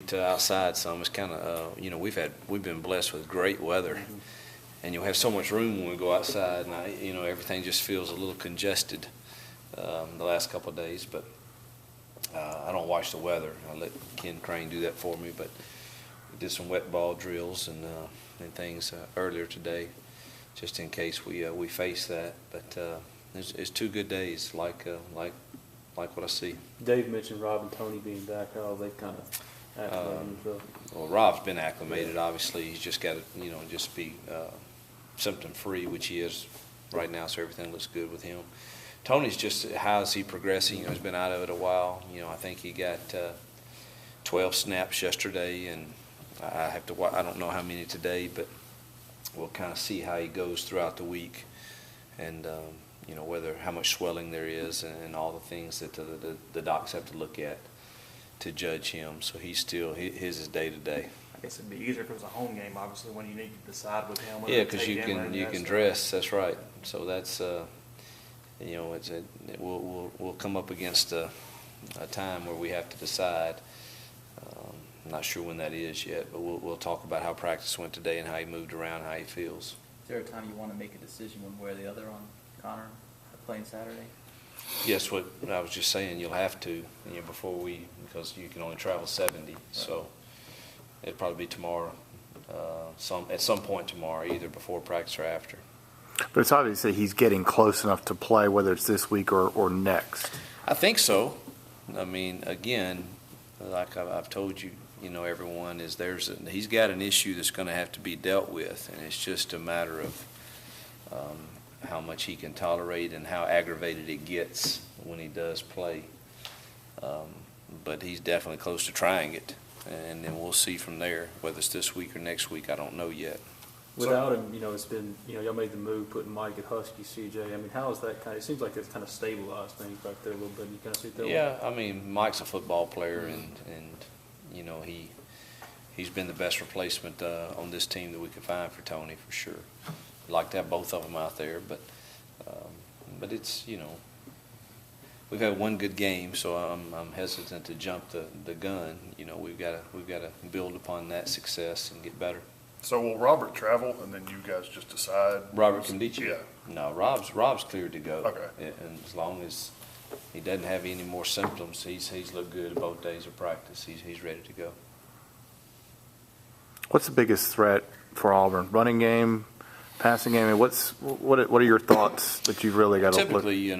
get outside some. It's kind of we've been blessed with great weather, and you'll have so much room when we go outside, and everything just feels a little congested the last couple of days. But I don't watch the weather. I let Ken Crane do that for me. But we did some wet ball drills and things earlier today, just in case we face that. But it's 2 good days, like what I see. Dave mentioned Rob and Tony being back. How they kind of acclimated themselves? Well, Rob's been acclimated. Obviously, he's just got to just be symptom free, which he is right now. So everything looks good with him. Tony's just, how is he progressing? He's been out of it a while. I think he got 12 snaps yesterday, and I don't know how many today, but we'll kind of see how he goes throughout the week, and how much swelling there is, and all the things that the docs have to look at to judge him. So his is day to day. I guess it'd be easier if it was a home game, obviously, when you need to decide with him. Yeah, because you can dress. That's right. So that's we'll come up against a time where we have to decide. I'm not sure when that is yet, but we'll talk about how practice went today and how he moved around, how he feels. Is there a time you want to make a decision one way or the other on Connor playing Saturday? Yes, what I was just saying, you'll have to because you can only travel 70. Right. So it'll probably be tomorrow, at some point tomorrow, either before practice or after. But it's obvious that he's getting close enough to play, whether it's this week or next. I think so. I mean, again, like I've told you, everyone he's got an issue that's going to have to be dealt with, and it's just a matter of how much he can tolerate and how aggravated it gets when he does play. But he's definitely close to trying it, and then we'll see from there whether it's this week or next week. I don't know yet. Without him, it's been, y'all made the move putting Mike at Husky, CJ. I mean, how is that it seems like it's kind of stabilized things back there a little bit. You kind of see that? Yeah, I mean, Mike's a football player, and he's been the best replacement on this team that we could find for Tony, for sure. Like to have both of them out there, but it's, we've had one good game, so I'm hesitant to jump the gun. We've got to build upon that success and get better. So will Robert travel, and then you guys just decide? Robert Condici? Yeah. No, Rob's cleared to go. Okay. And as long as he doesn't have any more symptoms, he's looked good both days of practice. He's ready to go. What's the biggest threat for Auburn? Running game, passing game? What are your thoughts that you've really got to look? Typically,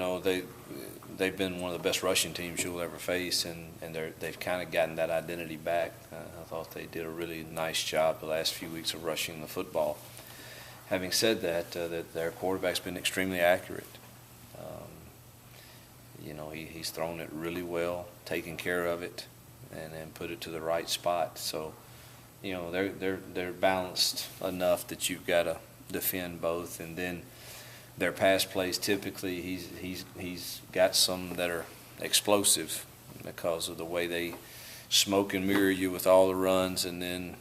they've been one of the best rushing teams you'll ever face, and they've kind of gotten that identity back. I thought they did a really nice job the last few weeks of rushing the football. Having said that, that their quarterback's been extremely accurate. He's thrown it really well, taken care of it, and then put it to the right spot. So, they're balanced enough that you've got to defend both, and then their pass plays, typically he's got some that are explosive because of the way they smoke and mirror you with all the runs, and then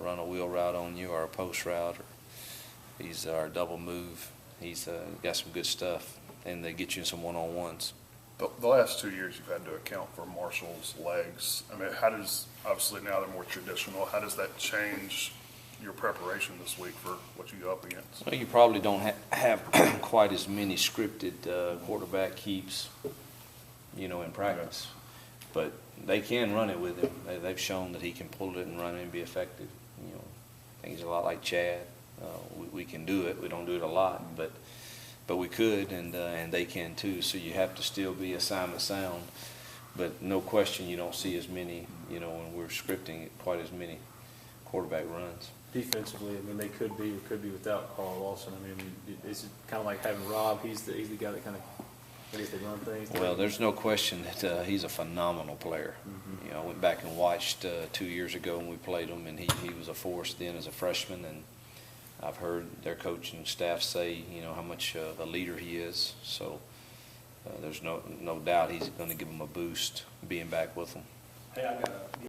run a wheel route on you or a post route, or he's our double move. He's got some good stuff, and they get you in some one-on-ones. The last 2 years you've had to account for Marshall's legs. I mean, obviously now they're more traditional, how does that change your preparation this week for what you go up against? Well, you probably don't have quite as many scripted quarterback keeps, in practice. Yeah. But they can run it with him. They've shown that he can pull it and run it and be effective. I think he's a lot like Chad. We can do it. We don't do it a lot, but we could, and they can too. So you have to still be assignment sound. But no question, you don't see as many, when we're scripting it, quite as many quarterback runs. Defensively, I mean, they could be without Carl Lawson. I mean, is it kind of like having Rob? He's the guy that kind of, I guess, they run things. Well, there's no question that he's a phenomenal player. Mm-hmm. I went back and watched 2 years ago when we played him, and he was a force then as a freshman, and I've heard their coaching staff say, how much of a leader he is. So there's no doubt he's going to give them a boost being back with them. Hey, I got